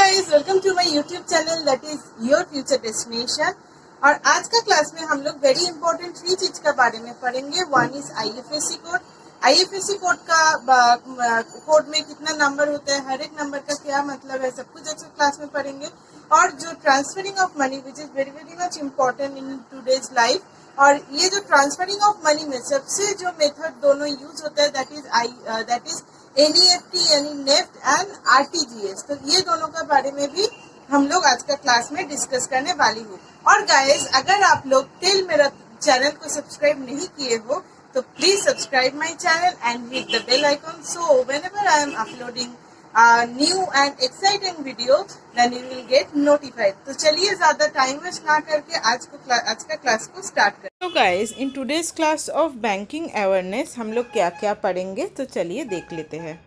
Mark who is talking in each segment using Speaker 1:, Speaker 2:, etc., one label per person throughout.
Speaker 1: Guys, welcome to my YouTube channel that is your future destination. और आज का class में हम लोग वेरी इंपॉर्टेंट 3 चीज के बारे में पढ़ेंगे। One is IFSC code. IFSC code का कोड में कितना नंबर होता है, हर एक नंबर का क्या मतलब है, सब कुछ आज क्लास में पढ़ेंगे। और जो transferring of money which is very very much important in today's life, और ये जो ट्रांसफरिंग ऑफ मनी में सबसे जो मेथड दोनों यूज होता है दैट इज एनईएफटी यानी नेफ्ट एंड आरटीजीएस। तो ये दोनों के बारे में भी हम लोग आज का क्लास में डिस्कस करने वाली हूँ। और गाइस, अगर आप लोग टिल मेरा चैनल को सब्सक्राइब नहीं किए हो तो please subscribe my channel and hit the bell icon, so whenever I am uploading new and exciting video then you will get notified. तो चलिए ज्यादा टाइम वेस्ट ना करके आज का क्लास को स्टार्ट करें। तो guys, in today's class of banking awareness हम लोग क्या क्या पढ़ेंगे, तो चलिए देख लेते हैं।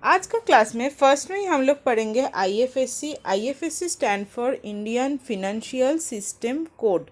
Speaker 1: आज का क्लास में फर्स्ट में ही हम लोग पढ़ेंगे IFSC. IFSC stand for Indian financial system code.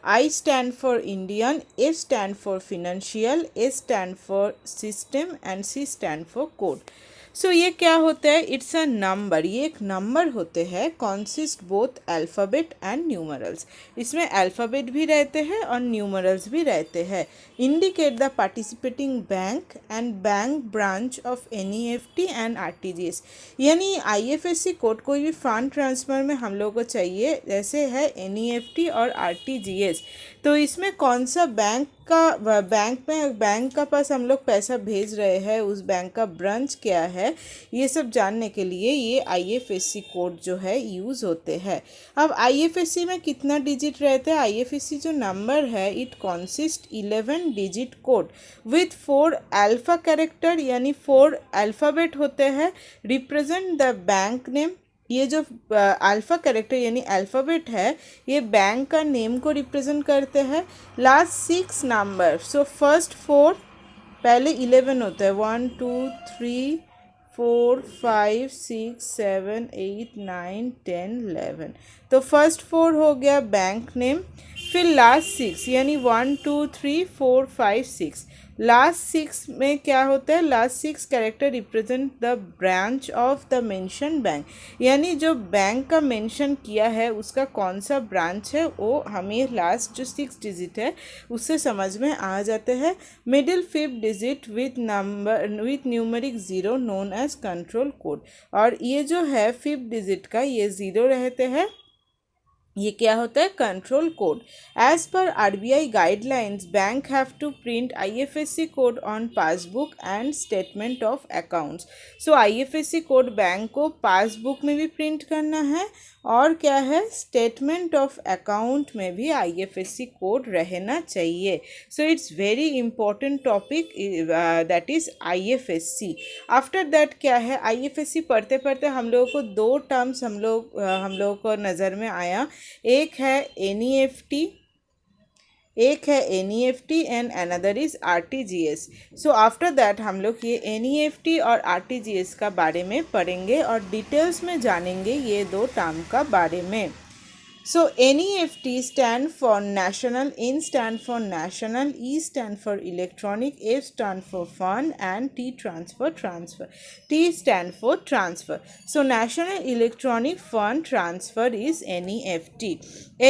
Speaker 1: I stand for Indian, F stand for financial, S stand for system and C stand for code. सो ये क्या होता है? It's a number. ये एक नंबर होते हैं, consist both alphabet and numerals. इसमें alphabet भी रहते हैं और न्यूमरल्स भी रहते हैं। Indicate the participating bank and bank branch of NEFT and RTGS. यानी आईएफएससी कोड कोई भी फंड ट्रांसफ़र में हम लोगों को चाहिए, जैसे है एनईएफटी और आरटीजीएस। तो इसमें कौन सा बैंक का पास हम लोग पैसा भेज रहे हैं, उस बैंक का ब्रांच क्या है, ये सब जानने के लिए ये आईएफएससी कोड जो है यूज़ होते हैं। अब आईएफएससी में कितना डिजिट रहते हैं? आईएफएससी जो नंबर है it consist 11 digit code with 4 alpha character यानी 4 अल्फ़ाबेट होते हैं, रिप्रेजेंट द बैंक नेम। ये जो अल्फ़ा कैरेक्टर यानी अल्फ़ाबेट है ये बैंक का नेम को रिप्रेजेंट करते हैं। लास्ट 6 नंबर, सो फर्स्ट 4, पहले 11 होता है, 1 2 3 4 5 6 7 8 9 10 11। तो फर्स्ट 4 हो गया बैंक नेम, फिर लास्ट 6 यानी 1 2 3 4 5 6। लास्ट 6 में क्या होता है? Last 6 character represent the branch of the mention bank, यानी जो बैंक का मेंशन किया है उसका कौन सा ब्रांच है वो हमें लास्ट जो 6 डिजिट है उससे समझ में आ जाते हैं। Middle 5th digit with numeric 0 known as control code. और ये जो है 5th डिजिट का ये 0 रहते हैं, ये क्या होता है? Control code. एज पर RBI guidelines bank have to print IFSC code on passbook and statement of accounts. So IFSC code bank को पासबुक में भी प्रिंट करना है और क्या है, स्टेटमेंट ऑफ अकाउंट में भी आईएफएससी कोड रहना चाहिए। So it's very important topic that is IFSC. After that क्या है, आईएफएससी पढ़ते पढ़ते हम लोगों को 2 टर्म्स हम लोगों को नज़र में आया। एक है NEFT and another is RTGS. So after that हम लोग ये एनईएफटी और आरटीजीएस का बारे में पढ़ेंगे और डिटेल्स में जानेंगे ये 2 टर्म का बारे में। So NEFT stand for national, N stand for national, E stand for electronic, F stand for fund and T transfer. T stand for transfer. So national electronic fund transfer is NEFT.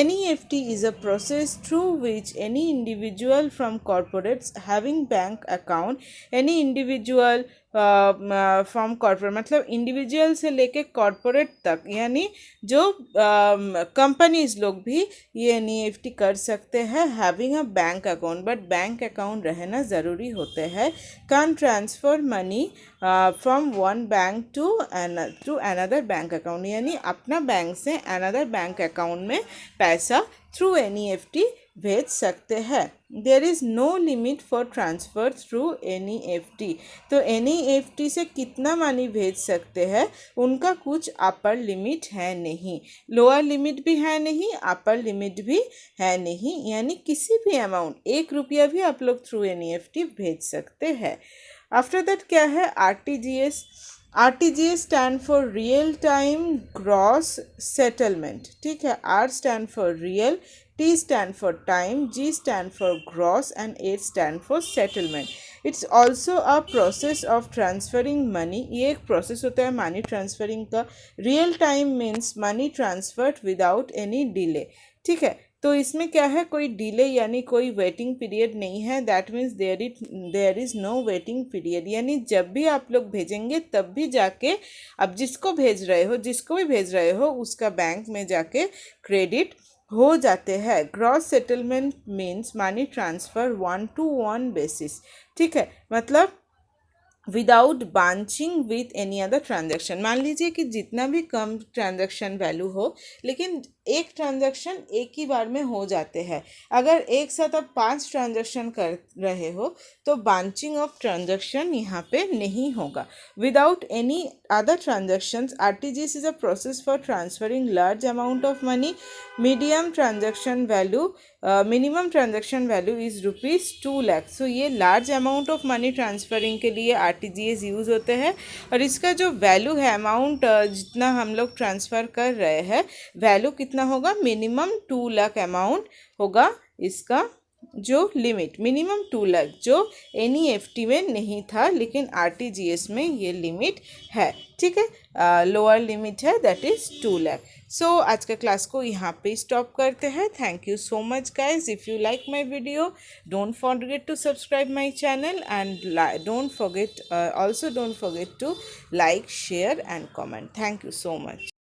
Speaker 1: NEFT is a process through which any individual from corporates having bank account, any individual from corporate मतलब individual से लेके corporate तक, यानी जो companies लोग भी ये NEFT कर सकते हैं having a bank account, but bank account रहना ज़रूरी होते हैं। Can transfer money from one bank to another bank account, यानी अपना बैंक से अनदर बैंक अकाउंट में पैसा थ्रू एनईएफटी भेज सकते हैं। There is no limit for transfer through NEFT. तो एनईएफटी से कितना मनी भेज सकते हैं उनका कुछ अपर लिमिट है नहीं, लोअर लिमिट भी है नहीं, अपर लिमिट भी है नहीं, यानी किसी भी अमाउंट 1 रुपया भी आप लोग थ्रू एनईएफटी भेज सकते हैं। आफ्टर दैट क्या है, RTGS. RTGS stand for real time gross settlement, ठीक है। R stand for real, T stand for time, G stand for gross and H stand for settlement. It's also a process of transferring money, ये एक process होता है money transferring का। Real time means money transferred without any delay, ठीक है। तो इसमें क्या है, कोई डिले यानी कोई वेटिंग पीरियड नहीं है। That means there is no waiting period, यानी जब भी आप लोग भेजेंगे तब भी जाके आप जिसको भेज रहे हो, जिसको भी भेज रहे हो, उसका बैंक में जाके क्रेडिट हो जाते हैं। Gross settlement means money transfer 1-to-1 basis, ठीक है। मतलब without bunching with any other transaction. मान लीजिए कि जितना भी कम ट्रांजेक्शन वैल्यू हो, लेकिन एक ट्रांजेक्शन एक ही बार में हो जाते हैं। अगर एक साथ आप 5 ट्रांजेक्शन कर रहे हो तो बांचिंग ऑफ ट्रांजेक्शन यहाँ पे नहीं होगा। Without any other transactions, RTGS is a process for transferring large amount of money. Medium transaction value, minimum transaction value is ₹2 lakh. So ये large amount of money transferring के लिए RTGS यूज़ होते हैं। और इसका जो वैल्यू है, अमाउंट जितना हम लोग ट्रांसफ़र कर रहे हैं, वैल्यू कितना होगा, मिनिमम 2 लाख अमाउंट होगा। इसका जो लिमिट मिनिमम 2 लाख, जो NEFT में नहीं था लेकिन RTGS में ये लिमिट है, ठीक है। लोअर लिमिट है, दैट इज़ 2 लाख। सो आज का क्लास को यहाँ पे स्टॉप करते हैं। Thank you so much guys. If you like my video, don't forget to subscribe my channel and don't forget to like, share and comment. Thank you so much.